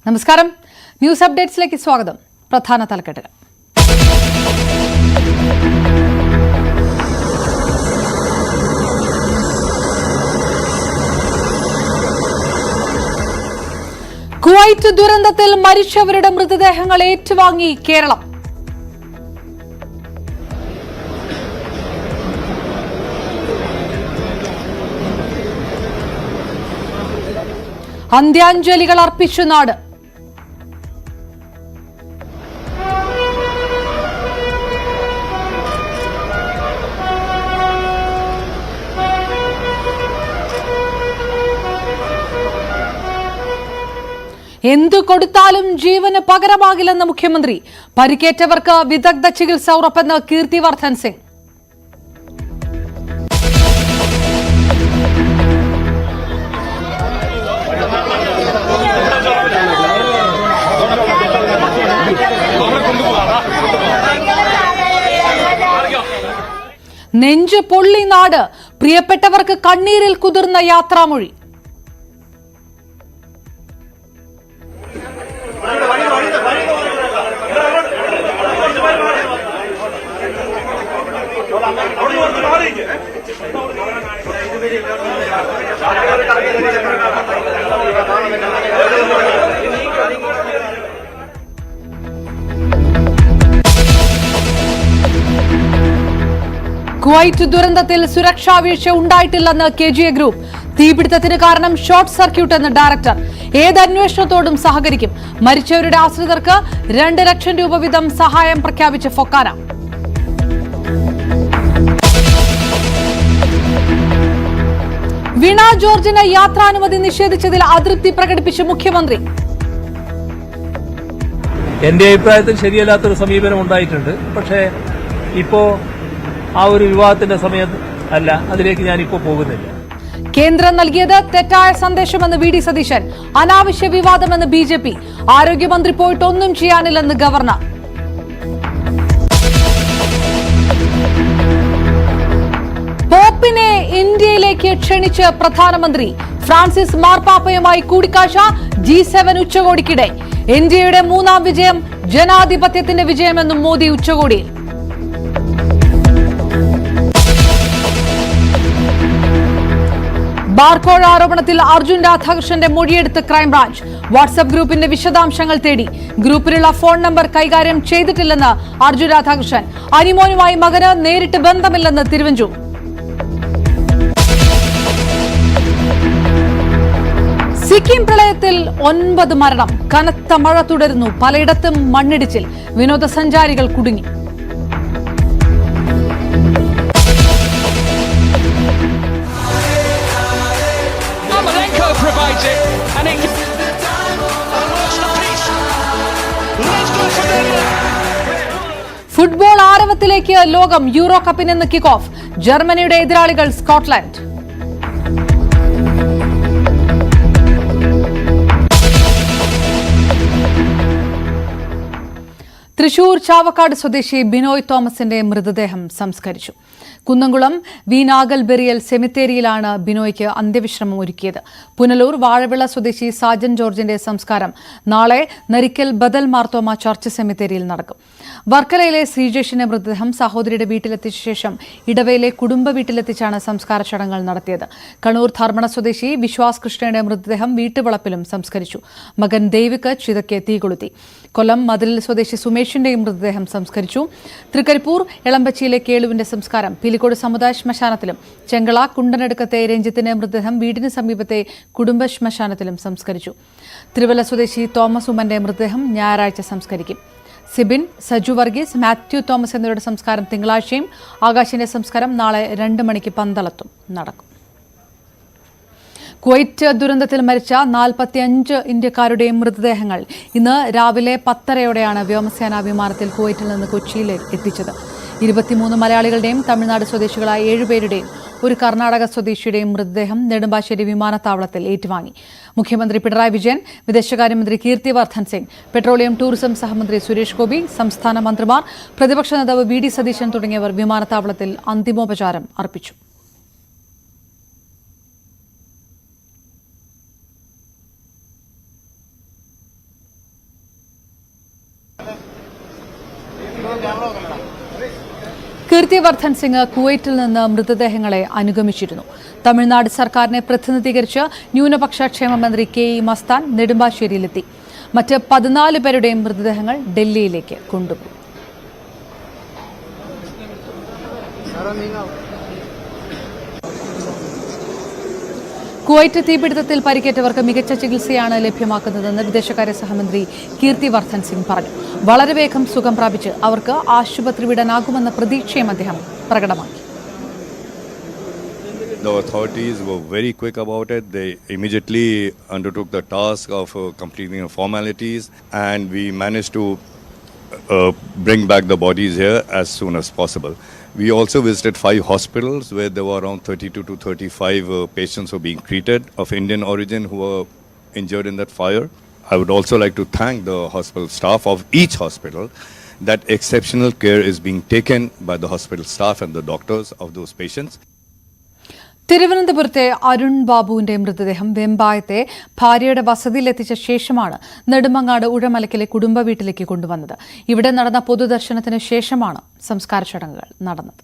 നമസ്കാരം. ന്യൂസ് അപ്ഡേറ്റ്സിലേക്ക് സ്വാഗതം. പ്രധാന തലക്കെട്ടുകൾ. കുവൈറ്റ് ദുരന്തത്തിൽ മരിച്ചവരുടെ മൃതദേഹങ്ങൾ ഏറ്റുവാങ്ങി കേരളം. അന്ത്യാഞ്ജലികൾ അർപ്പിച്ചു നാട്. എന്തു കൊടുത്താലും ജീവന് പകരമാകില്ലെന്ന് മുഖ്യമന്ത്രി. പരിക്കേറ്റവർക്ക് വിദഗ്ധ ചികിത്സ ഉറപ്പെന്ന് കീർത്തിവർദ്ധൻ സിംഗ്. നെഞ്ച് പൊള്ളി നാട്. പ്രിയപ്പെട്ടവർക്ക് കണ്ണീരിൽ കുതിർന്ന യാത്രാമൊഴി. കുവൈറ്റ് ദുരന്തത്തിൽ സുരക്ഷാ വീഴ്ച ഉണ്ടായിട്ടില്ലെന്ന് KGA ഗ്രൂപ്പ്. തീപിടുത്തത്തിന് കാരണം ഷോർട്ട് സർക്യൂട്ട് എന്ന് ഡയറക്ടർ. ഏത് അന്വേഷണത്തോടും സഹകരിക്കും. മരിച്ചവരുടെ ആശ്രിതർക്ക് 2 ലക്ഷം രൂപ വീതം സഹായം പ്രഖ്യാപിച്ച ഫൊക്കാന. വീണ ജോർജിന് യാത്രാനുമതി നിഷേധിച്ചതിൽ അതൃപ്തി പ്രകടിപ്പിച്ച മുഖ്യമന്ത്രി. എന്റെ അഭിപ്രായത്തിൽ ശരിയല്ലാത്തൊരു സമീപനം ഉണ്ടായിട്ടുണ്ട്. പക്ഷേ ഇപ്പോ ആ ഒരു വിവാദത്തിന്റെ സമയം അല്ല, അതിലേക്ക് ഞാനിപ്പോ പോകുന്നില്ല. കേന്ദ്രം നൽകിയത് തെറ്റായ സന്ദേശമെന്ന് VD സതീശൻ. അനാവശ്യ വിവാദമെന്ന് BJP. ആരോഗ്യമന്ത്രി പോയിട്ട് ഒന്നും ചെയ്യാനില്ലെന്ന് ഗവർണർ. പോപ്പിനെ ഇന്ത്യയിലേക്ക് ക്ഷണിച്ച് പ്രധാനമന്ത്രി. ഫ്രാൻസിസ് മാർപ്പാപ്പയുമായി കൂടിക്കാഴ്ച. G7 ഉച്ചകോടിക്കിടെ. ഇന്ത്യയുടെ 3ാം വിജയം ജനാധിപത്യത്തിന്റെ വിജയമെന്നും മോദി ഉച്ചകോടിയിൽ. ബാർകോഴ ആരോപണത്തിൽ അർജുൻ രാധാകൃഷ്ണന്റെ മൊഴിയെടുത്ത് ക്രൈംബ്രാഞ്ച്. വാട്സ്ആപ്പ് ഗ്രൂപ്പിന്റെ വിശദാംശങ്ങൾ തേടി. ഗ്രൂപ്പിലുള്ള ഫോൺ നമ്പർ കൈകാര്യം ചെയ്തിട്ടില്ലെന്ന് അർജുൻ രാധാകൃഷ്ണൻ. അനിമോനുമായി മകന് നേരിട്ട് ബന്ധമില്ലെന്ന് തിരുവഞ്ചൂർ. സിക്കിം പ്രളയത്തിൽ 9 മരണം. കനത്ത മഴ തുടരുന്നു. പലയിടത്തും മണ്ണിടിച്ചിൽ. വിനോദസഞ്ചാരികൾ കുടുങ്ങി. ഫുട്ബോൾ ആരവത്തിലേക്ക് ലോകം. യൂറോ കപ്പിന് ഇന്ന് കിക്ക് ഓഫ്. ജർമ്മനിയുടെ എതിരാളികൾ സ്കോട്ട്ലൻഡ്. തൃശൂർ ചാവക്കാട് സ്വദേശി ബിനോയ് തോമസിന്റെ മൃതദേഹം സംസ്കരിച്ചു. കുന്നംകുളം വീനാഗൽ ബെറിയൽ സെമിത്തേരിയിലാണ് ബിനോയ്ക്ക് അന്ത്യവിശ്രമം ഒരുക്കിയത്. പുനലൂർ വാഴവിള സ്വദേശി സാജൻ ജോർജിന്റെ സംസ്കാരം നാളെ നരിക്കൽ ബദൽ മാർത്തോമ ചർച്ച് സെമിത്തേരിയിൽ നടക്കും. വർക്കലയിലെ ശ്രീജേഷിന്റെ മൃതദേഹം സഹോദരിയുടെ വീട്ടിലെത്തിച്ച ശേഷം ഇടവയിലെ കുടുംബ വീട്ടിലെത്തിച്ചാണ് സംസ്കാര ചടങ്ങുകൾ നടത്തിയത്. കണ്ണൂർ ധർമ്മട സ്വദേശി വിശ്വാസ് കൃഷ്ണയുടെ മൃതദേഹം വീട്ടുവളപ്പിലും സംസ്കരിച്ചു. മകൻ ദേവിക്ക് ചിതയ്ക്ക് തീകൊളുത്തി. കൊല്ലം മതിലിൽ സ്വദേശി സുമേഷിന്റെയും മൃതദേഹം സംസ്കരിച്ചു. തൃക്കരിപ്പൂർ എളമ്പച്ചിയിലെ കേളുവിന്റെ സംസ്കാരം പീലിക്കോട് സമുദായ ശ്മശാനത്തിലും ചെങ്കള കുണ്ടനടുക്കത്തെ രഞ്ജിത്തിന്റെ മൃതദേഹം വീടിന് സമീപത്തെ കുടുംബ ശ്മശാനത്തിലും സംസ്കരിച്ചു. തിരുവല്ല സ്വദേശി തോമസ് ഉമ്മന്റെ മൃതദേഹം ഞായറാഴ്ച സംസ്കരിക്കും. സിബിൻ, സജു വർഗീസ്, മാത്യു തോമസ് എന്നിവരുടെ സംസ്കാരം തിങ്കളാഴ്ചയും ആകാശിന്റെ സംസ്കാരം നാളെ 2 മണിക്ക് പന്തളത്തും നടക്കും. കുവൈറ്റ് ദുരന്തത്തിൽ മരിച്ച 45 ഇന്ത്യക്കാരുടെയും മൃതദേഹങ്ങൾ ഇന്ന് രാവിലെ 10:30 വ്യോമസേനാ വിമാനത്തിൽ കുവൈറ്റിൽ നിന്ന് കൊച്ചിയിൽ എത്തിച്ചത്. 23 മലയാളികളുടെയും തമിഴ്നാട് സ്വദേശികളായ 7 പേരുടെയും ഒരു കർണാടക സ്വദേശിയുടെയും മൃതദേഹം നെടുമ്പാശ്ശേരി വിമാനത്താവളത്തിൽ ഏറ്റുവാങ്ങി. മുഖ്യമന്ത്രി പിണറായി വിജയൻ, വിദേശകാര്യമന്ത്രി കീർത്തിവർദ്ധൻ സിംഗ്, പെട്രോളിയം ടൂറിസം സഹമന്ത്രി സുരേഷ് ഗോപി, സംസ്ഥാന മന്ത്രിമാർ, പ്രതിപക്ഷ നേതാവ് VD സതീശൻ തുടങ്ങിയവർ വിമാനത്താവളത്തിൽ അന്തിമോപചാരം അർപ്പിച്ചു. കീർത്തിവർദ്ധൻ സിംഗ് കുവൈറ്റിൽ നിന്ന് മൃതദേഹങ്ങളെ അനുഗമിച്ചിരുന്നു. തമിഴ്നാട് സർക്കാരിനെ പ്രതിനിധീകരിച്ച് ന്യൂനപക്ഷ ക്ഷേമ മന്ത്രി KE മസ്താൻ നെടുമ്പാശ്ശേരിയിലെത്തി. മറ്റ് 14 പേരുടെയും മൃതദേഹങ്ങൾ ഡൽഹിയിലേക്ക് കൊണ്ടുപോയി. കുവൈറ്റ് തീപിടുത്തത്തിൽ പരിക്കേറ്റവർക്ക് മികച്ച ചികിത്സയാണ് ലഭ്യമാക്കുന്നതെന്ന് വിദേശകാര്യ സഹമന്ത്രി കീർത്തിവർദ്ധൻ സിംഗ് പറഞ്ഞു. വളരെ വേഗം സുഖം പ്രാപിച്ച് അവർക്ക് ആശുപത്രി വിടാനാകുമെന്ന പ്രതീക്ഷയും അദ്ദേഹം പ്രകടമാക്കി. The authorities were very quick about it. They immediately undertook the task of completing the formalities, and we managed to bring back the bodies here as soon as possible. We also visited 5 hospitals where there were around 32 to 35 patients who were being treated of Indian origin who were injured in that fire. I would also like to thank the hospital staff of each hospital that exceptional care is being taken by the hospital staff and the doctors of those patients. തിരുവനന്തപുരത്തെ അരുൺ ബാബുവിന്റെ മൃതദേഹം വെമ്പായത്തെ ഭാര്യയുടെ വസതിയിലെത്തിച്ച ശേഷമാണ് നെടുമങ്ങാട് ഉഴമലക്കിലെ കുടുംബ വീട്ടിലേക്ക് കൊണ്ടുവന്നത്. ഇവിടെ നടന്ന പൊതുദർശനത്തിന് ശേഷമാണ് സംസ്കാര ചടങ്ങുകൾ നടന്നത്.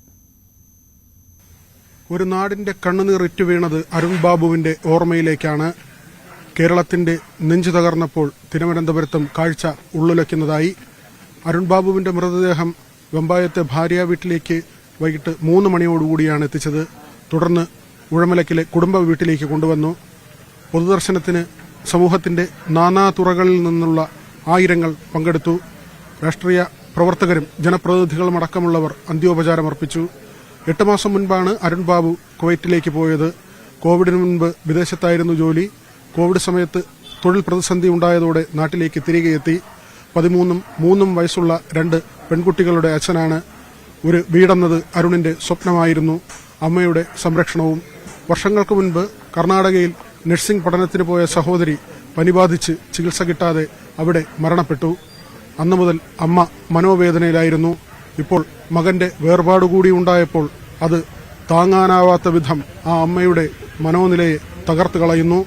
ഒരു നാടിന്റെ കണ്ണുനീർ ഇറ്റുവീണത് അരുൺ ബാബുവിന്റെ ഓർമ്മയിലേക്കാണ്. കേരളത്തിന്റെ നെഞ്ചു തകർന്നപ്പോൾ തിരുവനന്തപുരത്തും കാഴ്ച ഉള്ളുലയ്ക്കുന്നതായി. അരുൺ ബാബുവിന്റെ മൃതദേഹം വെമ്പായത്തെ ഭാര്യ വീട്ടിലേക്ക് വൈകിട്ട് 3 മണിയോടുകൂടിയാണ് എത്തിച്ചത്. തുടർന്ന് ഉഴമലക്കിലെ കുടുംബ വീട്ടിലേക്ക് കൊണ്ടുവന്നു. പൊതുദർശനത്തിന് സമൂഹത്തിന്റെ നാനാതുറകളിൽ നിന്നുള്ള ആയിരങ്ങൾ പങ്കെടുത്തു. രാഷ്ട്രീയ പ്രവർത്തകരും ജനപ്രതിനിധികളും അടക്കമുള്ളവർ അന്ത്യോപചാരമർപ്പിച്ചു. 8 മാസം മുൻപാണ് അരുൺ ബാബു കുവൈറ്റിലേക്ക് പോയത്. കോവിഡിന് മുൻപ് വിദേശത്തായിരുന്നു ജോലി. കോവിഡ് സമയത്ത് തൊഴിൽ പ്രതിസന്ധി ഉണ്ടായതോടെ നാട്ടിലേക്ക് തിരികെ എത്തി. 13ഉം 3ഉം വയസ്സുള്ള 2 പെൺകുട്ടികളുടെ അച്ഛനാണ്. ഒരു വീടെന്നത് അരുണിന്റെ സ്വപ്നമായിരുന്നു. അമ്മയുടെ സംരക്ഷണവും. വർഷങ്ങൾക്ക് മുൻപ് കർണാടകയിൽ നഴ്സിംഗ് പഠനത്തിന് പോയ സഹോദരി പനി ബാധിച്ച് ചികിത്സ കിട്ടാതെ അവിടെ മരണപ്പെട്ടു. അന്നു മുതൽ അമ്മ മനോവേദനയിലായിരുന്നു. ഇപ്പോൾ മകന്റെ വേർപാടുകൂടി ഉണ്ടായപ്പോൾ അത് താങ്ങാനാവാത്ത വിധം ആ അമ്മയുടെ മനോനിലയെ തകർത്തു കളയുന്നു.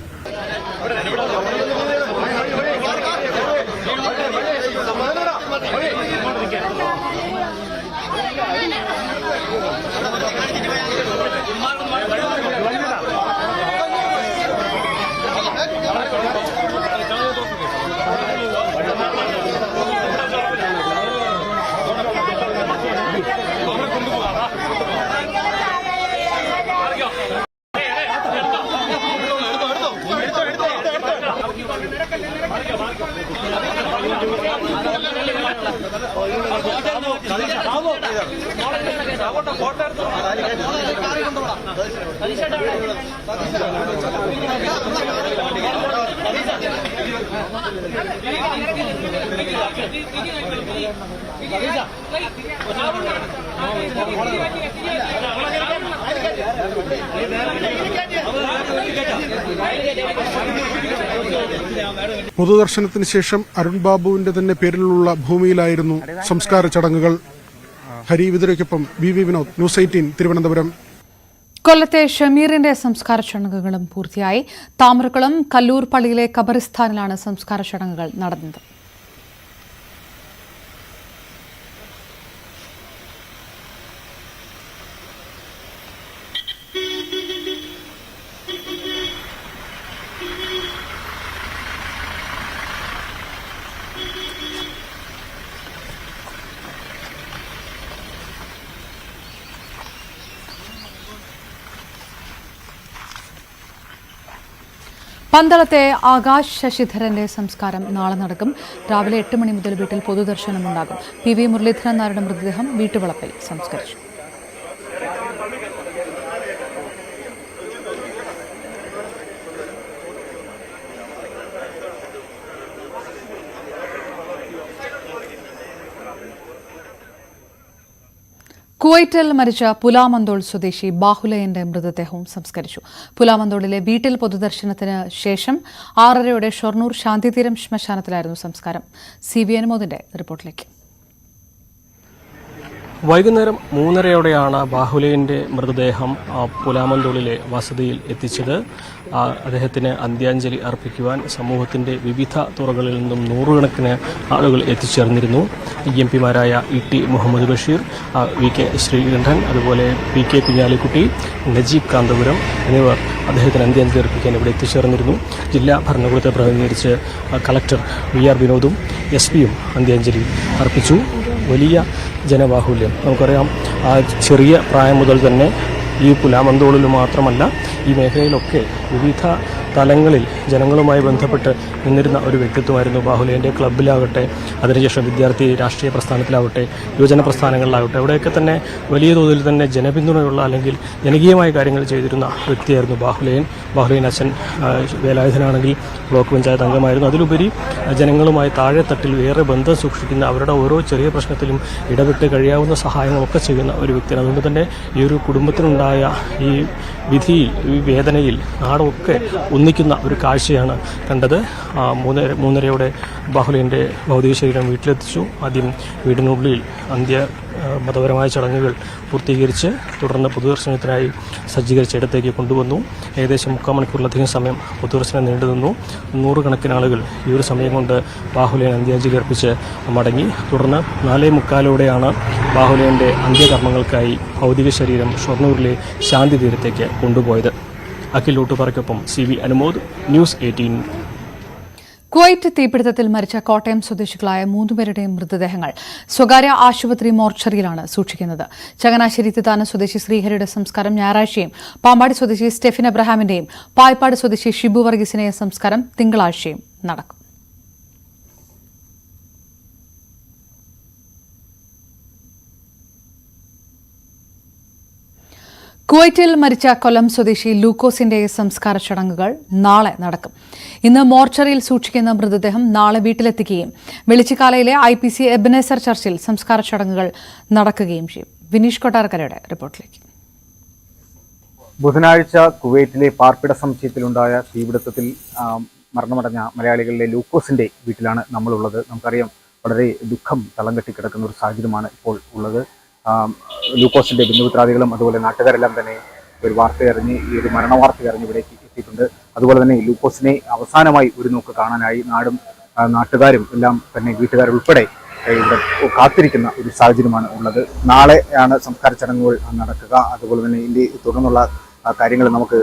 പൊതുദർശനത്തിന് ശേഷം അരുൺ ബാബുവിന്റെ തന്നെ പേരിലുള്ള ഭൂമിയിലായിരുന്നു സംസ്കാര ചടങ്ങുകൾ. ഹരി വിതുരയ്ക്കൊപ്പം BV വിനോദ്, ന്യൂസ് 18 തിരുവനന്തപുരം. കൊല്ലത്തെ ഷമീറിന്റെ സംസ്കാര ചടങ്ങുകളും പൂർത്തിയായി. താമരക്കുളം കല്ലൂർ പള്ളിയിലെ ഖബറിസ്ഥാനിലാണ് സംസ്കാര ചടങ്ങുകൾ നടന്നത്. പന്തളത്തെ ആകാശ് ശശിധരന്റെ സംസ്കാരം നാളെ നടക്കും. രാവിലെ 8 മണി മുതൽ വീട്ടിൽ പൊതുദർശനമുണ്ടാകും. PV മുരളീധരൻ നായരുടെ മൃതദേഹം വീട്ടുവളപ്പിൽ സംസ്കരിച്ചു. കുവൈറ്റിൽ മരിച്ച പുലാമന്തോൾ സ്വദേശി ബാഹുലയന്റെ മൃതദേഹവും സംസ്കരിച്ചു. പുലാമന്തോളിലെ വീട്ടിൽ പൊതുദർശനത്തിന് ശേഷം 6:30 ഷൊർണൂർ ശാന്തിതീരം ശ്മശാനത്തിലായിരുന്നു സംസ്കാരം. CB അനുമോദിന്റെ റിപ്പോർട്ടിലേക്ക്. വൈകുന്നേരം 3:30യോടെയാണ് ബാഹുലേൻ്റെ മൃതദേഹം പുലാമന്തോളിലെ വസതിയിൽ എത്തിച്ചത്. അദ്ദേഹത്തിന് അന്ത്യാഞ്ജലി അർപ്പിക്കുവാൻ സമൂഹത്തിൻ്റെ വിവിധ തുറകളിൽ നിന്നും നൂറുകണക്കിന് ആളുകൾ എത്തിച്ചേർന്നിരുന്നു. എംപിമാരായ ഇ.ടി. മുഹമ്മദ് ബഷീർ, വി.കെ. ശ്രീകണ്ഠൻ, അതുപോലെ പി.കെ. കുഞ്ഞാലിക്കുട്ടി, നജീബ് കാന്തപുരം എന്നിവർ അദ്ദേഹത്തിന് അന്ത്യാഞ്ജലി അർപ്പിക്കാൻ ഇവിടെ എത്തിച്ചേർന്നിരുന്നു. ജില്ലാ ഭരണകൂടത്തെ പ്രതിനിധീകരിച്ച് കളക്ടർ വി.ആർ. വിനോദും എസ്.പിയും അന്ത്യാഞ്ജലി അർപ്പിച്ചു. വലിയ ജനബാഹുല്യം നമുക്കറിയാം. ചെറിയ പ്രായം മുതൽ തന്നെ ഈ പുലാമന്തോളിൽ മാത്രമല്ല ഈ മേഖലയിലൊക്കെ വിവിധ തലങ്ങളിൽ ജനങ്ങളുമായി ബന്ധപ്പെട്ട് നിന്നിരുന്ന ഒരു വ്യക്തിത്വമായിരുന്നു ബാഹുലേൻ്റെ. ക്ലബ്ബിലാകട്ടെ, അതിനുശേഷം വിദ്യാർത്ഥി രാഷ്ട്രീയ പ്രസ്ഥാനത്തിലാവട്ടെ, യുവജന പ്രസ്ഥാനങ്ങളിലാവട്ടെ, അവിടെയൊക്കെ തന്നെ വലിയ തോതിൽ തന്നെ ജനപിന്തുണയുള്ള അല്ലെങ്കിൽ ജനകീയമായ കാര്യങ്ങൾ ചെയ്തിരുന്ന വ്യക്തിയായിരുന്നു ബാഹുലേൻ അച്ഛൻ വേലായുധനാണെങ്കിൽ ബ്ലോക്ക് പഞ്ചായത്ത് അംഗമായിരുന്നു. അതിലുപരി ജനങ്ങളുമായി താഴെത്തട്ടിൽ വേറെ ബന്ധം സൂക്ഷിക്കുന്ന, അവരുടെ ഓരോ ചെറിയ പ്രശ്നത്തിലും ഇടപെട്ട് കഴിയാവുന്ന സഹായങ്ങളൊക്കെ ചെയ്യുന്ന ഒരു വ്യക്തിയാണ്. അതുകൊണ്ട് തന്നെ ഈ ഒരു കുടുംബത്തിനുണ്ടായ ഈ വിധിയിൽ, ഈ വേദനയിൽ നാടൊക്കെ ഒന്നിക്കുന്ന ഒരു കാഴ്ചയാണ് കണ്ടത്. 3:30 ബാഹുലേൻ്റെ ഭൗതിക ശരീരം വീട്ടിലെത്തിച്ചു. ആദ്യം വീടിനുള്ളിൽ മതപരമായ ചടങ്ങുകൾ പൂർത്തീകരിച്ച് തുടർന്ന് പൊതുദർശനത്തിനായി സജ്ജീകരിച്ച ഇടത്തേക്ക് കൊണ്ടുവന്നു. ഏകദേശം 3/4 മണിക്കൂറിലധികം സമയം പൊതുദർശനം നീണ്ടുനിന്നു. നൂറുകണക്കിന് ആളുകൾ ഈ ഒരു സമയം കൊണ്ട് ബാഹുലേൻ അന്ത്യാഞ്ജലി അർപ്പിച്ച് മടങ്ങി. തുടർന്ന് 4:45 ബാഹുലേൻ്റെ അന്ത്യകർമ്മങ്ങൾക്കായി ഭൗതിക ശരീരം ഷൊർണൂരിലെ ശാന്തി തീരത്തേക്ക് കൊണ്ടുപോയത്. അഖിൽ ഊട്ടുപാറയ്ക്കൊപ്പം CV അനുമോദ്, ന്യൂസ് 18. കുവൈറ്റ് തീപിടുത്തത്തിൽ മരിച്ച കോട്ടയം സ്വദേശികളായ 3 പേരുടെയും മൃതദേഹങ്ങൾ സ്വകാര്യ ആശുപത്രി മോർച്ചറിയിലാണ് സൂക്ഷിക്കുന്നത്. ചങ്ങനാശ്ശേരി തിത്താനം സ്വദേശി ശ്രീഹരിയുടെ സംസ്കാരം ഞായറാഴ്ചയും, പാമ്പാടി സ്വദേശി സ്റ്റെഫിൻ എബ്രഹാമിന്റെയും പായ്പാട് സ്വദേശി ഷിബു വർഗീസിന്റെയും സംസ്കാരം തിങ്കളാഴ്ചയും നടക്കും. കുവൈറ്റിൽ മരിച്ച കൊല്ലം സ്വദേശി ലൂക്കോസിന്റെ സംസ്കാര ചടങ്ങുകൾ നാളെ നടക്കും. ഇന്ന് മോർച്ചറിയിൽ സൂക്ഷിക്കുന്ന മൃതദേഹം നാളെ വീട്ടിലെത്തിക്കുകയും വെളിച്ചിക്കാലയിലെ IPC എബനേസർ ചർച്ചിൽ സംസ്കാര ചടങ്ങുകൾ നടക്കുകയും ചെയ്യും. വിനീഷ് കൊട്ടാരക്കരയുടെ റിപ്പോർട്ടിലേക്ക്. ബുധനാഴ്ച കുവൈറ്റിലെ പാർപ്പിട സമുച്ചയത്തിലുണ്ടായ തീപിടുത്തത്തിൽ മരണമടഞ്ഞ മലയാളികളിലെ ലൂക്കോസിന്റെ വീട്ടിലാണ് നമ്മളുള്ളത്. നമുക്കറിയാം, വളരെ ദുഃഖം തളം കെട്ടി കിടക്കുന്ന ഒരു സാഹചര്യമാണ് ഇപ്പോൾ ഉള്ളത്. ലൂക്കോസിന്റെ ബന്ധുമിത്രാദികളും അതുപോലെ നാട്ടുകാരെല്ലാം തന്നെ ഒരു വാർത്തയറിഞ്ഞ്, ഈ ഒരു മരണ വാർത്തയറിഞ്ഞ് ഇവിടേക്ക് എത്തിയിട്ടുണ്ട്. അതുപോലെ തന്നെ ലൂക്കോസിനെ അവസാനമായി ഒരു നോക്ക് കാണാനായി നാടും നാട്ടുകാരും എല്ലാം തന്നെ വീട്ടുകാരുൾപ്പെടെ ഇവിടെ കാത്തിരിക്കുന്ന ഒരു സാഹചര്യമാണ് ഉള്ളത്. നാളെയാണ് സംസ്കാര ചടങ്ങുകൾ നടക്കുക. അതുപോലെ തന്നെ ഇതിൻ്റെ തുടർന്നുള്ള കാര്യങ്ങൾ നമുക്ക്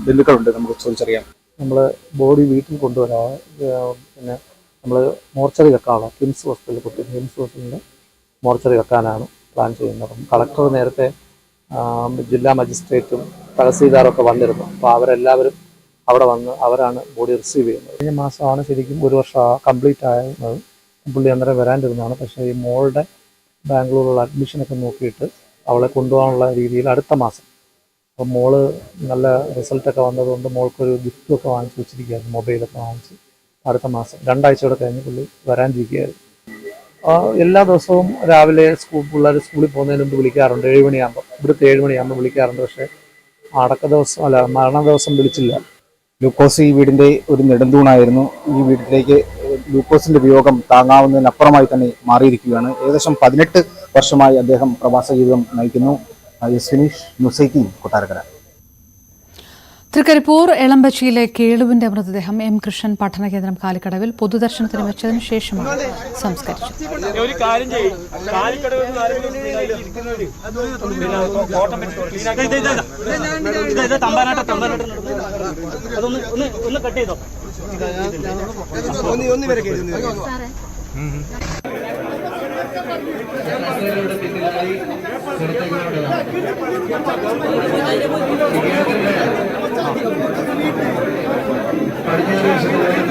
ബന്ധുക്കളുണ്ട്, നമുക്ക് ചോദിച്ചറിയാം. നമ്മൾ ബോഡി വീട്ടിൽ കൊണ്ടുവരാം. പിന്നെ നമ്മൾ മോർച്ചറി വെക്കാനുള്ള കിംസ് ഹോസ്പിറ്റലിൻ്റെ മോർച്ചറി വെക്കാനാണ് പ്ലാൻ ചെയ്യുന്നത്. കളക്ടർ നേരത്തെ ജില്ലാ മജിസ്ട്രേറ്റും തഹസീൽദാറൊക്കെ വന്നിരുന്നു. അപ്പോൾ അവരെല്ലാവരും അവിടെ വന്ന് അവരാണ് ബോഡി റിസീവ് ചെയ്യുന്നത്. കഴിഞ്ഞ മാസമാണ് ശരിക്കും 1 വർഷം കംപ്ലീറ്റ് ആയിരുന്നത്. പുള്ളി അന്നേരം വരാണ്ടിരുന്നതാണ്. പക്ഷേ ഈ മോളുടെ ബാംഗ്ലൂരിലുള്ള അഡ്മിഷനൊക്കെ നോക്കിയിട്ട് അവളെ കൊണ്ടുപോകാനുള്ള രീതിയിൽ അടുത്ത മാസം, അപ്പോൾ മോള് നല്ല റിസൾട്ടൊക്കെ വന്നതുകൊണ്ട് മോൾക്കൊരു ഗിഫ്റ്റൊക്കെ വാങ്ങിച്ച് വെച്ചിരിക്കുകയായിരുന്നു, മൊബൈലൊക്കെ വാങ്ങിച്ച്. അടുത്ത മാസം 2 ആഴ്ചയോടെ കഴിഞ്ഞ് പുള്ളി വരാനിരിക്കുകയായിരുന്നു. എല്ലാ ദിവസവും രാവിലെ പിള്ളേർ സ്കൂളിൽ പോകുന്നതിന് മുമ്പ് വിളിക്കാറുണ്ട്. 7 മണിയാകുമ്പോൾ, ഇവിടുത്തെ 7 മണിയാകുമ്പോൾ വിളിക്കാറുണ്ട്. പക്ഷേ മരണ ദിവസം വിളിച്ചില്ല. ലൂക്കോസ് ഈ വീടിന്റെ ഒരു നെടുന്തൂണായിരുന്നു. ഈ വീട്ടിലേക്ക് ലൂക്കോസിന്റെ വിയോഗം താങ്ങാവുന്നതിനപ്പുറമായി തന്നെ മാറിയിരിക്കുകയാണ്. ഏകദേശം 18 വർഷമായി അദ്ദേഹം പ്രവാസ ജീവിതം നയിക്കുന്നു. ഫിനിഷ്, ന്യൂസ് 18 കൊട്ടാരക്കര. തൃക്കരിപ്പൂർ എളമ്പച്ചിയിലെ കേളുവിന്റെ മൃതദേഹം M. കൃഷ്ണൻ പഠനകേന്ദ്രം കാലിക്കടവിൽ പൊതുദർശനത്തിന് വെച്ചതിനു ശേഷമാണ് സംസ്കരിച്ചത്.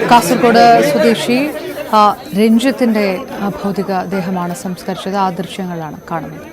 കാസർഗോഡ് സ്വദേശി രഞ്ജിത്തിന്റെ ഭൗതികദേഹമാണ് സംസ്കരിച്ചത്. ആ ദൃശ്യങ്ങളാണ് കാണുന്നത്.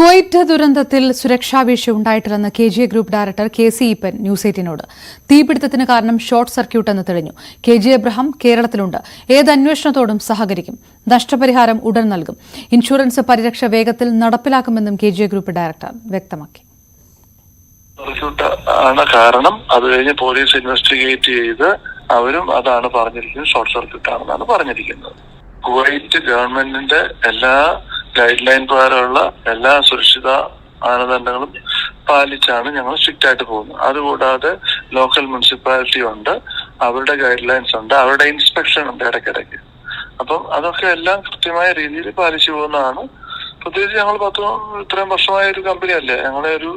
കുവൈറ്റ് ദുരന്തത്തിൽ സുരക്ഷാ വീഴ്ച ഉണ്ടായിട്ടില്ലെന്ന് KGA group director KC Eapen news 18നോട്. തീപിടുത്തത്തിന് കാരണം ഷോർട്ട് സർക്യൂട്ട് എന്ന് തെളിഞ്ഞു. KG എബ്രഹാം കേരളത്തിലുണ്ട്. ഏത് അന്വേഷണത്തോടും സഹകരിക്കും. നഷ്ടപരിഹാരം ഉടൻ നൽകും. ഇൻഷുറൻസ് പരിരക്ഷ വേഗത്തിൽ നടപ്പിലാക്കുമെന്നും KGA ഗ്രൂപ്പ് ഡയറക്ടർ വ്യക്തമാക്കി. സർക്യൂട്ട് ആണ് കാരണം. അത് കഴിഞ്ഞ് പോലീസ് ഇൻവെസ്റ്റിഗേറ്റ് ചെയ്ത് അവരും അതാണ് പറഞ്ഞിരിക്കുന്നത്, ഷോർട്ട് സർക്യൂട്ട് ആണെന്നാണ് പറഞ്ഞിരിക്കുന്നത്. കുവൈറ്റ് ഗവൺമെന്റിന്റെ എല്ലാ ഗൈഡ് ലൈൻ പ്രകാരമുള്ള എല്ലാ സുരക്ഷിത മാനദണ്ഡങ്ങളും പാലിച്ചാണ് ഞങ്ങൾ സ്ട്രിക്റ്റ് ആയിട്ട് പോകുന്നത്. അതുകൂടാതെ ലോക്കൽ മുനിസിപ്പാലിറ്റി ഉണ്ട്, അവരുടെ ഗൈഡ് ലൈൻസ് ഉണ്ട്, അവരുടെ ഇൻസ്പെക്ഷൻ ഉണ്ട് ഇടയ്ക്കിടയ്ക്ക്. അപ്പം അതൊക്കെ എല്ലാം കൃത്യമായ രീതിയിൽ പാലിച്ചു പോകുന്നതാണ്. പ്രത്യേകിച്ച് ഞങ്ങൾ ഇത്രയും വർഷമായ ഒരു കമ്പനി അല്ലേ, ഞങ്ങളെ ഒരു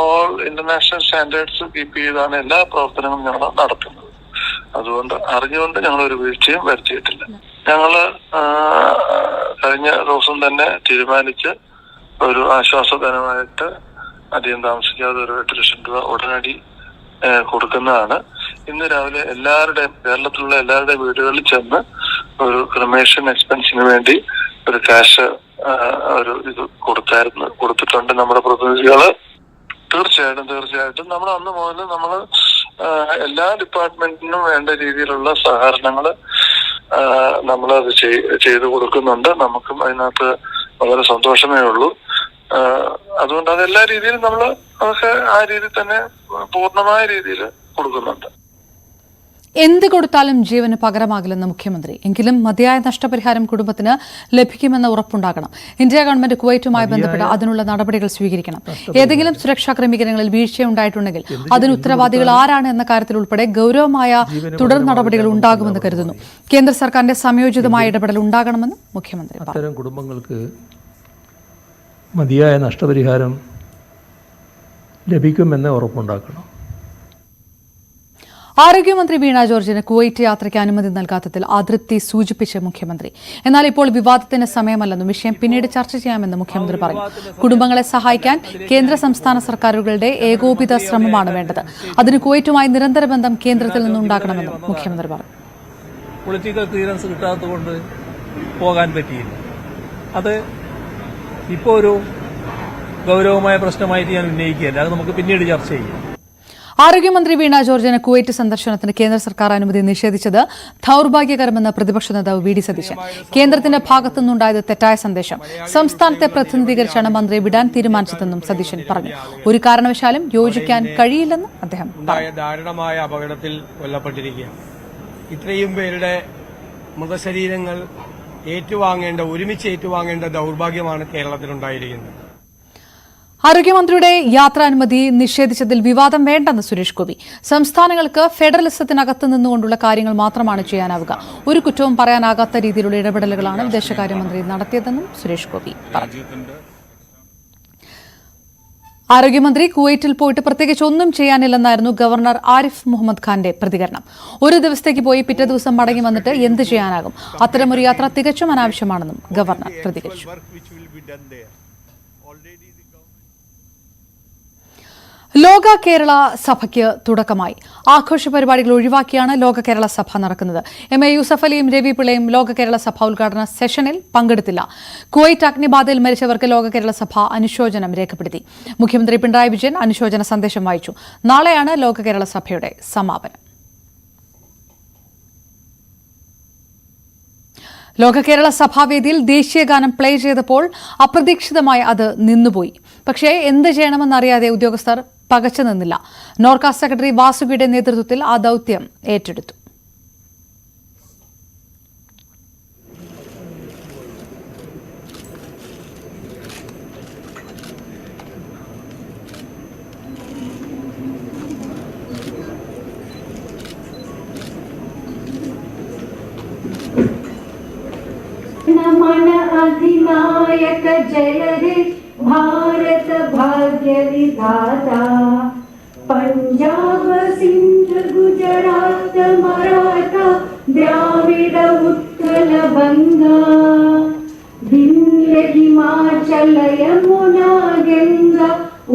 ഓൾ ഇന്റർനാഷണൽ സ്റ്റാൻഡേർഡ്സ് കീപ്പ് ചെയ്താണ് എല്ലാ പ്രവർത്തനങ്ങളും ഞങ്ങൾ നടത്തുന്നത്. അതുകൊണ്ട് അറിഞ്ഞുകൊണ്ട് ഞങ്ങൾ ഒരു വീഴ്ചയും വരുത്തിയിട്ടില്ല. ഞങ്ങള് കഴിഞ്ഞ ദിവസം തന്നെ തീരുമാനിച്ച് ഒരു ആശ്വാസധനമായിട്ട് അധികം താമസിക്കാതെ ഒരു 8 ലക്ഷം രൂപ ഉടനടി കൊടുക്കുന്നതാണ്. ഇന്ന് രാവിലെ കേരളത്തിലുള്ള എല്ലാവരുടെയും വീടുകളിൽ ചെന്ന് ഒരു ക്രിമേഷൻ എക്സ്പെൻസിന് വേണ്ടി ഒരു ക്യാഷ് ഇത് കൊടുത്തിട്ടുണ്ട് നമ്മുടെ പ്രതിനിധികള്. തീർച്ചയായിട്ടും നമ്മൾ അന്ന് മുതൽ നമ്മൾ എല്ലാ ഡിപ്പാർട്ട്മെന്റിനും വേണ്ട രീതിയിലുള്ള സഹകരണങ്ങള് നമ്മളത് ചെയ്തു കൊടുക്കുന്നുണ്ട്. നമുക്കും അതിനകത്ത് വളരെ സന്തോഷമേ ഉള്ളൂ. അതുകൊണ്ട് അതെല്ലാ രീതിയിലും നമ്മൾ അതൊക്കെ ആ രീതിയിൽ തന്നെ പൂർണ്ണമായ രീതിയിൽ കൊടുക്കുന്നുണ്ട്. എന്ത് കൊടുത്താലും ജീവന് പകരമാകില്ലെന്ന് മുഖ്യമന്ത്രി. എങ്കിലും മതിയായ നഷ്ടപരിഹാരം കുടുംബത്തിന് ലഭിക്കുമെന്ന ഉറപ്പുണ്ടാകണം. ഇന്ത്യ ഗവൺമെന്റ് കുവൈറ്റുമായി ബന്ധപ്പെട്ട് അതിനുള്ള നടപടികൾ സ്വീകരിക്കണം. ഏതെങ്കിലും സുരക്ഷാ ക്രമീകരണങ്ങളിൽ വീഴ്ചയുണ്ടായിട്ടുണ്ടെങ്കിൽ അതിന് ഉത്തരവാദികൾ ആരാണ് എന്ന കാര്യത്തിൽ ഉൾപ്പെടെ ഗൌരവമായ തുടർ നടപടികൾ ഉണ്ടാകുമെന്ന് കരുതുന്നു. കേന്ദ്ര സർക്കാരിന്റെ സംയോജിതമായ ഇടപെടൽ ഉണ്ടാകണമെന്ന് മുഖ്യമന്ത്രി പറഞ്ഞു. അത്തരം കുടുംബങ്ങൾക്ക് മതിയായ നഷ്ടപരിഹാരം ലഭിക്കുമെന്ന് ഉറപ്പുണ്ടാക്കണം. ആരോഗ്യമന്ത്രി വീണ ജോർജിന് കുവൈറ്റ് യാത്രയ്ക്ക് അനുമതി നൽകാത്തതിൽ അതൃപ്തി സൂചിപ്പിച്ച മുഖ്യമന്ത്രി. എന്നാൽ ഇപ്പോൾ വിവാദത്തിന് സമയമല്ലെന്നും വിഷയം പിന്നീട് ചർച്ച ചെയ്യാമെന്ന് മുഖ്യമന്ത്രി പറഞ്ഞു. കുടുംബങ്ങളെ സഹായിക്കാൻ കേന്ദ്ര സംസ്ഥാന സർക്കാരുകളുടെ ഏകോപിത ശ്രമമാണ് വേണ്ടത്. അതിന് കുവൈറ്റുമായി നിരന്തര ബന്ധം കേന്ദ്രത്തിൽ നിന്നുണ്ടാക്കണമെന്നും മുഖ്യമന്ത്രി പറഞ്ഞു. പൊളിറ്റിക്കൽ ക്ലിയറൻസ് കിട്ടാത്തതുകൊണ്ട് പോകാൻ പറ്റിയില്ല. അത് ഇപ്പോൾ ഒരു ഗൗരവമായ പ്രശ്നമായിട്ട് ഞാൻ ഉന്നയിക്കുകയല്ല, അത് നമുക്ക് പിന്നീട് ചർച്ച ചെയ്യാം. ആരോഗ്യമന്ത്രി വീണ ജോർജിന് കുവൈറ്റ് സന്ദർശനത്തിന് കേന്ദ്ര സർക്കാർ അനുമതി നിഷേധിച്ചത് ദൌർഭാഗ്യകരമെന്ന് പ്രതിപക്ഷ നേതാവ് VD സതീശൻ. കേന്ദ്രത്തിന്റെ ഭാഗത്തുനിന്നുണ്ടായത് തെറ്റായ സന്ദേശം. സംസ്ഥാനത്തെ പ്രതിനിധീകരിച്ചാണ് മന്ത്രിയെ വിടാൻ തീരുമാനിച്ചതെന്നും സതീശൻ പറഞ്ഞു. ഒരു കാരണവശാലും യോജിക്കാൻ കഴിയില്ലെന്നും അദ്ദേഹം പറഞ്ഞു. ദാരുണമായ അപകടത്തിൽ കൊല്ലപ്പെട്ടിരിക്കുകയാണ്. ഇത്രയും പേരുടെ മൃതശരീരങ്ങൾ ഒരുമിച്ച് ഏറ്റുവാങ്ങേണ്ട ദൌർഭാഗ്യമാണ് കേരളത്തിലുണ്ടായിരിക്കുന്നത്. ആരോഗ്യമന്ത്രിയുടെ യാത്രാനുമതി നിഷേധിച്ചതിൽ വിവാദം വേണ്ടെന്ന് സുരേഷ് ഗോപി. സംസ്ഥാനങ്ങൾക്ക് ഫെഡറലിസത്തിനകത്ത് നിന്നുകൊണ്ടുള്ള കാര്യങ്ങൾ മാത്രമാണ് ചെയ്യാനാവുക. ഒരു കുറ്റവും പറയാനാകാത്ത രീതിയിലുള്ള ഇടപെടലുകളാണ് വിദേശകാര്യമന്ത്രി നടത്തിയതെന്നും സുരേഷ് ഗോപി പറഞ്ഞു. ആരോഗ്യമന്ത്രി കുവൈറ്റിൽ പോയിട്ട് പ്രത്യേകിച്ച് ഒന്നും ചെയ്യാനില്ലെന്നായിരുന്നു ഗവർണർ ആരിഫ് മുഹമ്മദ് ഖാന്റെ പ്രതികരണം. ഒരു ദിവസത്തേക്ക് പോയി പിറ്റേ ദിവസം മടങ്ങി വന്നിട്ട് എന്ത് ചെയ്യാനാകും? അത്തരമൊരു യാത്ര തികച്ചും അനാവശ്യമാണെന്നും ഗവർണർ പ്രതികരിച്ചു. ലോക കേരള സഭയ്ക്ക് തുടക്കമായി. ആഘോഷ പരിപാടികൾ ഒഴിവാക്കിയാണ് ലോക കേരള സഭ നടക്കുന്നത്. MA യൂസഫ് അലിയും രവി പിള്ളയും ലോക കേരള സഭ ഉദ്ഘാടന സെഷനിൽ പങ്കെടുത്തില്ല. കുവൈറ്റ് അഗ്നിബാധയിൽ മരിച്ചവർക്ക് ലോക കേരള സഭ അനുശോചനം രേഖപ്പെടുത്തി. മുഖ്യമന്ത്രി പിണറായി വിജയൻ അനുശോചന സന്ദേശം വായിച്ചു. നാളെയാണ് ലോക കേരള സഭയുടെ സമാപനം. ലോക കേരള സഭാവേദിയിൽ ദേശീയഗാനം പ്ലേ ചെയ്തപ്പോൾ അപ്രതീക്ഷിതമായി അത് നിന്നുപോയി. പക്ഷേ എന്ത് ചെയ്യണമെന്നറിയാതെ ഉദ്യോഗസ്ഥർ പകച്ചു നിന്നില്ല. നോർക്ക സെക്രട്ടറി വാസുകിയുടെ നേതൃത്വത്തിൽ ആ ദൌത്യം ഏറ്റെടുത്തു. मन अधिनायक जय हे भारत भाग्य विधाता पंजाब सिंध गुजरात मराठा द्राविड उत्कल बंगा विंध्य हिमाचल यमुना गंगा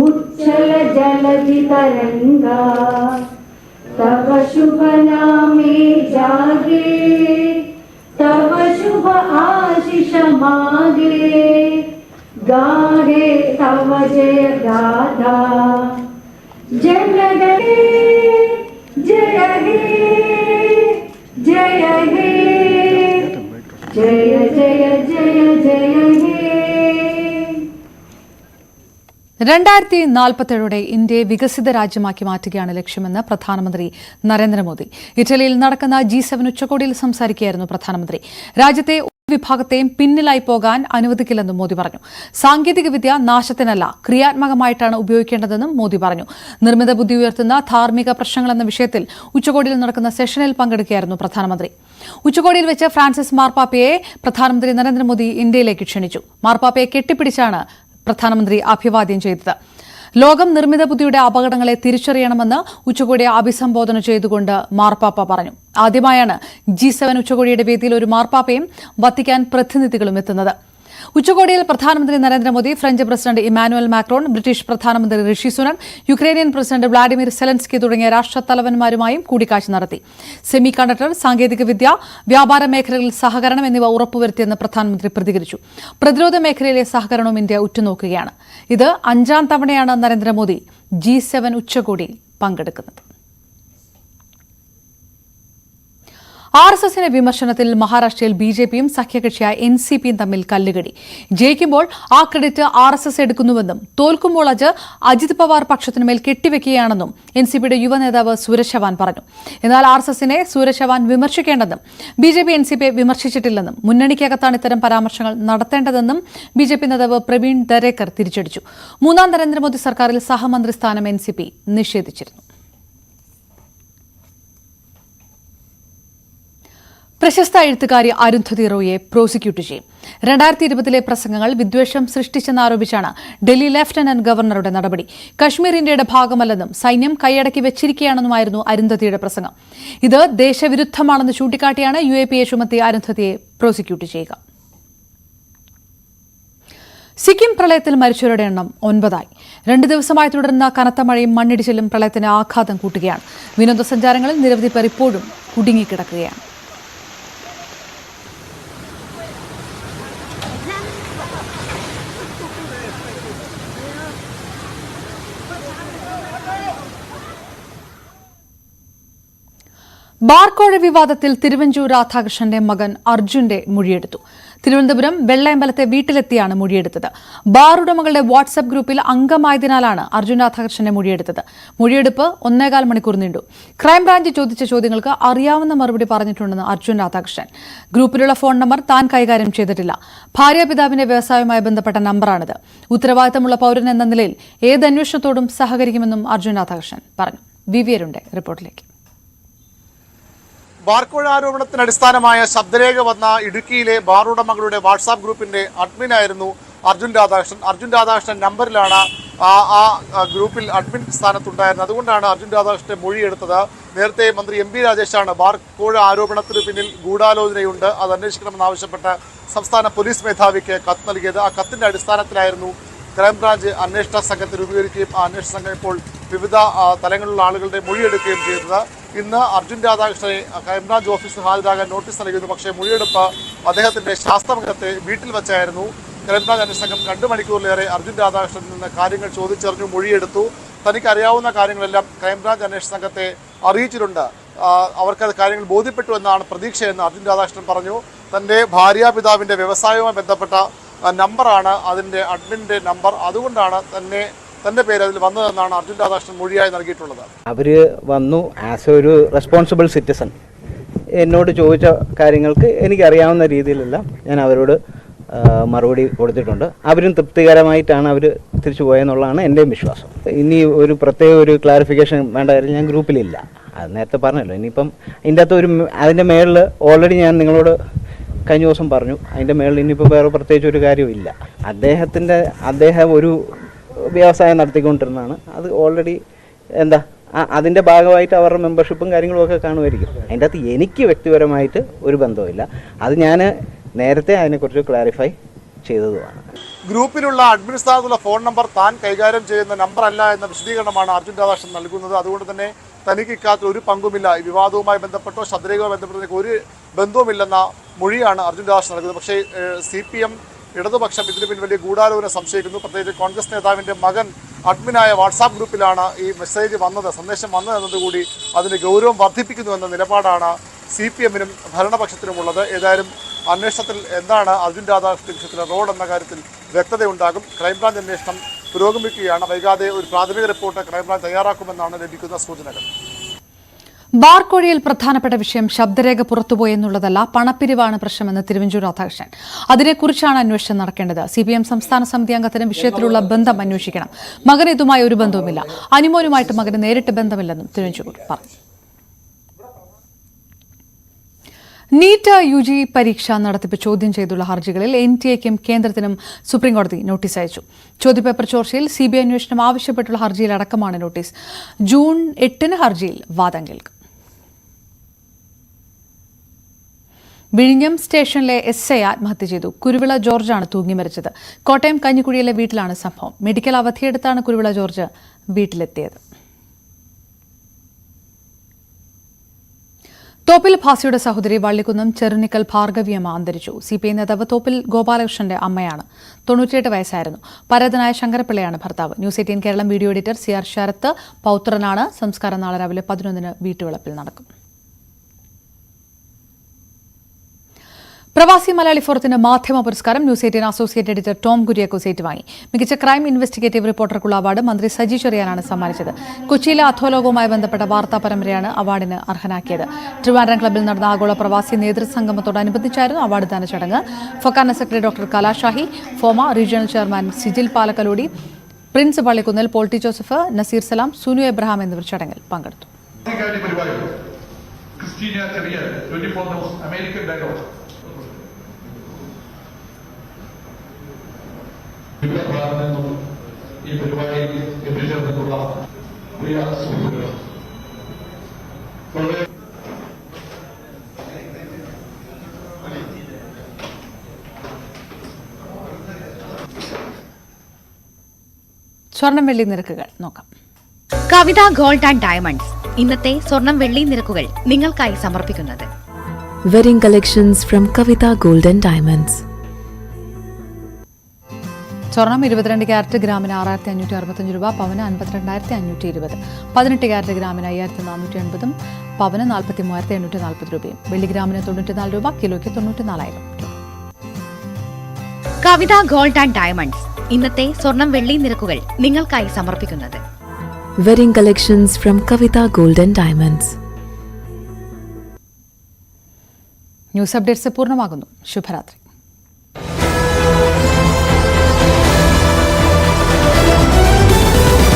उच्चल जलधि तरंगा तव शुभ नामे जागे तव शुभ आशीष मागे गाहे तव जय गाथा जनगणे जय हे जय हे जय जय जय जय हे 2047 ഇന്ത്യയെ വികസിത രാജ്യമാക്കി മാറ്റുകയാണ് ലക്ഷ്യമെന്ന് പ്രധാനമന്ത്രി നരേന്ദ്രമോദി. ഇറ്റലിയിൽ നടക്കുന്ന G7 ഉച്ചകോടിയിൽ സംസാരിക്കുകയായിരുന്നു പ്രധാനമന്ത്രി. രാജ്യത്തെ വിഭാഗത്തെയും പിന്നിലായി പോകാൻ അനുവദിക്കില്ലെന്നും മോദി പറഞ്ഞു. സാങ്കേതികവിദ്യ നാശത്തിനല്ല, ക്രിയാത്മകമായിട്ടാണ് ഉപയോഗിക്കേണ്ടതെന്നും മോദി പറഞ്ഞു. നിർമ്മിത ബുദ്ധി ഉയർത്തുന്ന ധാർമ്മിക പ്രശ്നങ്ങളെന്ന വിഷയത്തിൽ ഉച്ചകോടിയിൽ നടക്കുന്ന സെഷനിൽ പങ്കെടുക്കുകയായിരുന്നു പ്രധാനമന്ത്രി. ഉച്ചകോടിയിൽ വെച്ച് ഫ്രാൻസിസ് മാർപ്പാപ്പയെ പ്രധാനമന്ത്രി നരേന്ദ്രമോദി ഇന്ത്യയിലേക്ക് ക്ഷണിച്ചു. മാർപ്പാപ്പയെ കെട്ടിപ്പിടിച്ചാണ് പ്രധാനമന്ത്രി അഭിവാദ്യം ചെയ്തത്. ലോകം നിർമ്മിത ബുദ്ധിയുടെ അപകടങ്ങളെ തിരിച്ചറിയണമെന്ന് ഉച്ചകോടിയെ അഭിസംബോധന ചെയ്തുകൊണ്ട് മാർപ്പാപ്പ പറഞ്ഞു. ആദ്യമായാണ് G7 ഉച്ചകോടിയുടെ വേദിയിൽ ഒരു മാർപ്പാപ്പയും വത്തിക്കാൻ പ്രതിനിധികളും എത്തുന്നത്. ഉച്ചകോടിയിൽ പ്രധാനമന്ത്രി Narendra Modi, French president Emmanuel Macron, British പ്രധാനമന്ത്രി ഋഷി Sunak, Ukrainian president Vladimir Zelensky തുടങ്ങിയ രാഷ്ട്രത്തലവന്മാരുമായും കൂടിക്കാഴ്ച നടത്തി. സെമി കണ്ടക്ടർ, സാങ്കേതികവിദ്യ, വ്യാപാര മേഖലകളിൽ സഹകരണം എന്നിവ ഉറപ്പുവരുത്തിയെന്ന് പ്രധാനമന്ത്രി പ്രതികരിച്ചു. പ്രതിരോധ മേഖലയിലെ സഹകരണവും ഇന്ത്യ ഉറ്റുനോക്കുകയാണ്. ഇത് 5ാം തവണയാണ് നരേന്ദ്രമോദി G7 ഉച്ചകോടിയിൽ പങ്കെടുക്കുന്നത്. RSSന്റെ വിമർശനത്തിൽ മഹാരാഷ്ട്രയിൽ BJPയും സഖ്യകക്ഷിയായ NCPയും തമ്മിൽ കല്ലുകടി. ജയിക്കുമ്പോൾ ആ ക്രെഡിറ്റ് RSS എടുക്കുന്നുവെന്നും തോൽക്കുമ്പോൾ അത് അജിത് പവാർ പക്ഷത്തിനുമേൽ കെട്ടിവെക്കുകയാണെന്നും NCPയുടെ യുവനേതാവ് സൂരജ് ചവാൻ പറഞ്ഞു. എന്നാൽ RSSനെ സൂരജ് ചവാൻ വിമർശിക്കേണ്ടെന്നും BJP NCPയെ വിമർശിച്ചിട്ടില്ലെന്നും മുന്നണിക്കകത്താണ് ഇത്തരം പരാമർശങ്ങൾ നടത്തേണ്ടതെന്നും BJP നേതാവ് പ്രവീൺ ദരേക്കർ തിരിച്ചടിച്ചു. 3ാം നരേന്ദ്രമോദി സർക്കാരിൽ സഹമന്ത്രി സ്ഥാനം NCP നിഷേധിച്ചിരുന്നു. പ്രശസ്ത എഴുത്തുകാരി അരുന്ധതി റോയിയെ പ്രോസിക്യൂട്ട് ചെയ്യും. 2020 പ്രസംഗങ്ങൾ വിദ്വേഷം സൃഷ്ടിച്ചെന്നാരോപിച്ചാണ് ഡൽഹി ലഫ്റ്റനന്റ് ഗവർണറുടെ നടപടി. കശ്മീർ ഇന്ത്യയുടെ ഭാഗമല്ലെന്നും സൈന്യം കൈയടക്കി വെച്ചിരിക്കുകയാണെന്നുമായിരുന്നു അരുന്ധതിയുടെ പ്രസംഗം. ഇത് ദേശവിരുദ്ധമാണെന്ന് ചൂണ്ടിക്കാട്ടിയാണ് UAPA ചുമത്തി അരുന്ധതിയെ പ്രോസിക്യൂട്ട് ചെയ്യുക. സിക്കിം പ്രളയത്തിൽ മരിച്ചവരുടെ എണ്ണം 9ആയി. 2 ദിവസമായി തുടരുന്ന കനത്ത മഴയും മണ്ണിടിച്ചിലും പ്രളയത്തിന് ആഘാതം കൂട്ടുകയാണ്. വിനോദസഞ്ചാരങ്ങളിൽ നിരവധി പേർ ഇപ്പോഴും കുടുങ്ങിക്കിടക്കുകയാണ്. ബാർക്കോഴ വിവാദത്തിൽ തിരുവഞ്ചൂർ രാധാകൃഷ്ണന്റെ മകൻ അർജുന്റെ മൊഴിയെടുത്തു. തിരുവനന്തപുരം വെള്ളയമ്പലത്തെ വീട്ടിലെത്തിയാണ് മൊഴിയെടുത്തത്. ബാർ ഉടമകളുടെ വാട്സ്ആപ്പ് ഗ്രൂപ്പിൽ അംഗമായതിനാലാണ് അർജുൻ രാധാകൃഷ്ണന്റെ മൊഴിയെടുത്തത്. മൊഴിയെടുപ്പ് 1.25 മണിക്കൂർ നീണ്ടു. ക്രൈംബ്രാഞ്ച് ചോദിച്ച ചോദ്യങ്ങൾക്ക് അറിയാവുന്ന മറുപടി പറഞ്ഞിട്ടുണ്ടെന്ന് അർജുൻ രാധാകൃഷ്ണൻ. ഗ്രൂപ്പിലുള്ള ഫോൺ നമ്പർ താൻ കൈകാര്യം ചെയ്തിട്ടില്ല. ഭാര്യാപിതാവിന്റെ വ്യവസായവുമായി ബന്ധപ്പെട്ട നമ്പറാണിത്. ഉത്തരവാദിത്തമുള്ള പൌരൻ എന്ന നിലയിൽ ഏത് അന്വേഷണത്തോടും സഹകരിക്കുമെന്നും അർജുൻ രാധാകൃഷ്ണൻ പറഞ്ഞു. വിവിയരുടെ റിപ്പോർട്ടിലേക്ക്. ബാർക്കോഴ ആരോപണത്തിന് അടിസ്ഥാനമായ ശബ്ദരേഖ വന്ന ഇടുക്കിയിലെ ബാർ ഉടമകളുടെ വാട്സാപ്പ് ഗ്രൂപ്പിന്റെ അഡ്മിനായിരുന്നു അർജുൻ രാധാകൃഷ്ണൻ. അർജുൻ രാധാകൃഷ്ണൻ നമ്പറിലാണ് ആ ഗ്രൂപ്പിൽ അഡ്മിൻ സ്ഥാനത്തുണ്ടായിരുന്നത്. അതുകൊണ്ടാണ് അർജുൻ രാധാകൃഷ്ണന്റെ മൊഴിയെടുത്തത്. നേരത്തെ മന്ത്രി MP രാജേഷാണ് ബാർക്കോഴ ആരോപണത്തിന് പിന്നിൽ ഗൂഢാലോചനയുണ്ട്, അത് അന്വേഷിക്കണമെന്നാവശ്യപ്പെട്ട് സംസ്ഥാന പോലീസ് മേധാവിക്ക് കത്ത് നൽകിയത്. ആ കത്തിന്റെ അടിസ്ഥാനത്തിലായിരുന്നു ക്രൈംബ്രാഞ്ച് അന്വേഷണ സംഘത്തെ രൂപീകരിക്കുകയും ആ അന്വേഷണ സംഘം ഇപ്പോൾ വിവിധ തലങ്ങളിലുള്ള ആളുകളുടെ മൊഴിയെടുക്കുകയും ചെയ്തത്. ഇന്ന് അർജുൻ രാധാകൃഷ്ണനെ ക്രൈംബ്രാഞ്ച് ഓഫീസിൽ ഹാജരാകാൻ നോട്ടീസ് നൽകിയിരുന്നു. പക്ഷേ മൊഴിയെടുപ്പ് അദ്ദേഹത്തിന്റെ ശാസ്ത്രമംഗലത്തെ വീട്ടിൽ വെച്ചായിരുന്നു. ക്രൈംബ്രാഞ്ച് അന്വേഷണ സംഘം 2 മണിക്കൂറിലേറെ അർജുൻ രാധാകൃഷ്ണനിൽ നിന്ന് കാര്യങ്ങൾ ചോദിച്ചറിഞ്ഞു, മൊഴിയെടുത്തു. തനിക്ക് അറിയാവുന്ന കാര്യങ്ങളെല്ലാം ക്രൈംബ്രാഞ്ച് അന്വേഷണ സംഘത്തെ അറിയിച്ചിട്ടുണ്ട്, അവർക്കത് കാര്യങ്ങൾ ബോധ്യപ്പെട്ടു എന്നാണ് പ്രതീക്ഷയെന്ന് അർജുൻ രാധാകൃഷ്ണൻ പറഞ്ഞു. തൻ്റെ ഭാര്യാപിതാവിൻ്റെ വ്യവസായവുമായി ബന്ധപ്പെട്ട നമ്പറാണ് അതിൻ്റെ അഡ്മിൻ്റെ നമ്പർ, അതുകൊണ്ടാണ് തൻ്റെ പേര് അതിൽ വന്നതെന്നാണ് അർജുൻ രാധാകൃഷ്ണൻ മൊഴിയായി നൽകിയിട്ടുള്ളത്. അവർ വന്നു ആസ് ഒരു റെസ്പോൺസിബിൾ സിറ്റിസൺ, എന്നോട് ചോദിച്ച കാര്യങ്ങൾക്ക് എനിക്കറിയാവുന്ന രീതിയിലെല്ലാം ഞാൻ അവരോട് മറുപടി കൊടുത്തിട്ടുണ്ട്. അവരും തൃപ്തികരമായിട്ടാണ് അവർ തിരിച്ചു പോയെന്നുള്ളതാണ് എൻ്റെയും വിശ്വാസം. ഇനി ഒരു പ്രത്യേക ഒരു ക്ലാരിഫിക്കേഷൻ വേണ്ട കാര്യം ഞാൻ ഗ്രൂപ്പിലില്ല, അത് നേരത്തെ പറഞ്ഞല്ലോ. ഇനിയിപ്പം അതിൻ്റെ അകത്ത് അതിൻ്റെ മേളിൽ ഓൾറെഡി ഞാൻ നിങ്ങളോട് കഴിഞ്ഞ ദിവസം പറഞ്ഞു, അതിൻ്റെ മേളിൽ ഇനിയിപ്പോൾ വേറെ പ്രത്യേകിച്ച് ഒരു കാര്യമില്ല. അദ്ദേഹം ഒരു വ്യവസായം നടത്തിക്കൊണ്ടിരുന്നതാണ്. അത് ഓൾറെഡി അതിൻ്റെ ഭാഗമായിട്ട് അവരുടെ മെമ്പർഷിപ്പും കാര്യങ്ങളും ഒക്കെ കാണുമായിരിക്കും. അതിൻ്റെ അകത്ത് എനിക്ക് വ്യക്തിപരമായിട്ട് ഒരു ബന്ധവുമില്ല. അത് ഞാൻ നേരത്തെ അതിനെക്കുറിച്ച് ക്ലാരിഫൈ ചെയ്തതുമാണ്. ഗ്രൂപ്പിലുള്ള അഡ്മിൻ സ്ഥാനത്തുള്ള ഫോൺ നമ്പർ താൻ കൈകാര്യം ചെയ്യുന്ന നമ്പറല്ല എന്ന വിശദീകരണമാണ് അർജുൻ രാധാകൃഷ്ണൻ നൽകുന്നത്. അതുകൊണ്ട് തന്നെ തനിക്ക് ഇക്കാര്യത്തിൽ ഒരു പങ്കുമില്ല, ഈ വിവാദവുമായി ബന്ധപ്പെട്ടോ ശബ്ദരേഖയുമായി ബന്ധപ്പെട്ടോ ഒരു ബന്ധവുമില്ലെന്ന മൊഴിയാണ് അർജുൻ രാധാകൃഷ്ണൻ നൽകുന്നത്. പക്ഷേ CPM ഇടതുപക്ഷം ഇതിന് പിന്നിൽ വലിയ ഗൂഢാലോചന സംശയിക്കുന്നു. പ്രത്യേകിച്ച് കോൺഗ്രസ് നേതാവിന്റെ മകൻ അഡ്മിനായ വാട്സാപ്പ് ഗ്രൂപ്പിലാണ് ഈ മെസ്സേജ് വന്നത്, സന്ദേശം വന്നത് എന്നതുകൂടി അതിന്റെ ഗൗരവം വർദ്ധിപ്പിക്കുന്നു എന്ന നിലപാടാണ് CPM-നും ഭരണപക്ഷത്തിനുമുള്ളത്. ഏതായാലും അന്വേഷണത്തിൽ എന്താണ് അർജുൻ രാധാകൃഷ്ണൻ വിഷയത്തിലെ റോഡ് എന്ന കാര്യത്തിൽ വ്യക്തതയുണ്ടാകും. ക്രൈംബ്രാഞ്ച് അന്വേഷണം പുരോഗമിക്കുകയാണ്. വൈകാതെ ഒരു പ്രാഥമിക റിപ്പോർട്ട് ക്രൈംബ്രാഞ്ച് തയ്യാറാക്കുമെന്നാണ് ലഭിക്കുന്ന സൂചനകൾ. ബാർക്കോഴയിൽ പ്രധാനപ്പെട്ട വിഷയം ശബ്ദരേഖ പുറത്തുപോയെന്നുള്ളതല്ല, പണപ്പിരിവാണ് പ്രശ്നമെന്ന് തിരുവഞ്ചൂർ രാധാകൃഷ്ണൻ. അതിനെക്കുറിച്ചാണ് അന്വേഷണം നടക്കേണ്ടത്. CPM സംസ്ഥാന സമിതി അംഗത്തിന് വിഷയത്തിലുള്ള ബന്ധം അന്വേഷിക്കണം. മകന് ഇതുമായി ഒരു ബന്ധവുമില്ല. അനിമോനുമായിട്ട് മകന് നേരിട്ട് ബന്ധമില്ലെന്നും തിരുവഞ്ചൂർ പറഞ്ഞു. നീറ്റ് UG പരീക്ഷ നടത്തിപ്പ് ചോദ്യം ചെയ്തുള്ള ഹർജികളിൽ NTA-ക്കും കേന്ദ്രത്തിനും സുപ്രീംകോടതി നോട്ടീസ് അയച്ചു. ചോദ്യപേപ്പർ ചോർച്ചയിൽ CBI അന്വേഷണം ആവശ്യപ്പെട്ടുള്ള ഹർജിയിലടക്കമാണ് നോട്ടീസ്. ജൂൺ 8-ന് ഹർജിയിൽ വാദം കേൾക്കും. വിഴിഞ്ഞം സ്റ്റേഷനിലെ SI ആത്മഹത്യ ചെയ്തു. കുരുവിള ജോർജാണ് തൂങ്ങി മരിച്ചത്. കോട്ടയം കഞ്ഞിക്കുഴിയിലെ വീട്ടിലാണ് സംഭവം. മെഡിക്കൽ അവധിയെടുത്താണ് കുരുവിള ജോർജ് വീട്ടിലെത്തിയത്. തോപ്പിൽ ഭാസിയുടെ സഹോദരി വള്ളിക്കുന്നം ചെറുനിക്കൽ ഭാർഗവിയമ്മ അന്തരിച്ചു. CPI നേതാവ് തോപ്പിൽ ഗോപാലകൃഷ്ണന്റെ അമ്മയാണ്. 98 വയസ്സായിരുന്നു. പരേതനായ ശങ്കരപ്പിള്ളയാണ് ഭർത്താവ്. News 18 Keralam video editor CR Sarath പൗത്രനാണ്. സംസ്കാരം നാളെ രാവിലെ 11-ന് വീട്ടുവളപ്പിൽ നടക്കും. പ്രവാസി മലയാളി ഫോറത്തിന് മാധ്യമ പുരസ്കാരം news 18 associate editor Tom Kuriakose ഏറ്റുവാങ്ങി. മികച്ച ക്രൈം ഇൻവെസ്റ്റിഗേറ്റീവ് റിപ്പോർട്ടർക്കുള്ള അവാർഡ് മന്ത്രി സജി ചെറിയാനാണ് സമ്മാനിച്ചത്. കൊച്ചിയിലെ അധോലോകവുമായി ബന്ധപ്പെട്ട വാർത്താ പരമ്പരയാണ് അവാർഡിന് അർഹനാക്കിയത്. ട്രിവാൻഡ്രം ക്ലബ്ബിൽ നടന്ന ആഗോള പ്രവാസി നേതൃസംഗമത്തോടനുബന്ധിച്ചായിരുന്നു അവാർഡ് ദാന ചടങ്ങ്. FOKANA secretary doctor Kalashahi, FOMAA regional chairman Sijil Palakkalody, Prince Pallikkunnil, Paul T Joseph, Naseer Salam, Sunu Abraham എന്നിവർ ചടങ്ങിൽ പങ്കെടുത്തു. ഈ പരിപാടിയിൽ എത്തിച്ചേർന്നിട്ടുള്ള പ്രിയ സുഹൃത്തുക്കൾ, സ്വർണം വെള്ളി നിരക്കുകൾ നോക്കാം. കവിത ഗോൾഡ് ആൻഡ് ഡയമണ്ട്സ് ഇന്നത്തെ സ്വർണം വെള്ളി നിരക്കുകൾ നിങ്ങൾക്കായി സമർപ്പിക്കുന്നത് wedding collections from Kavitha gold and diamonds. സ്വർണം 22 ക്യാരറ്റ് ഗ്രാമിന് 6565 രൂപ, പവന് 52,520. 18 ക്യാരറ്റ് ഗ്രാമിന് 5480, പവന് 43,840 രൂപയും. വെള്ളി ഗ്രാമിന് 94 രൂപ, കിലോയ്ക്ക് 94,000 രൂപ. കവിത ഗോൾഡ് ആൻഡ് ഡയമണ്ട്സ് ഇന്നത്തെ സ്വർണം വെള്ളി നിരക്കുകൾ നിങ്ങൾക്കായി സമർപ്പിക്കുന്നത് wedding collections from Kavitha gold and diamonds. News updates പൂർണ്ണമാകുന്നു. ശുഭരാത്രി.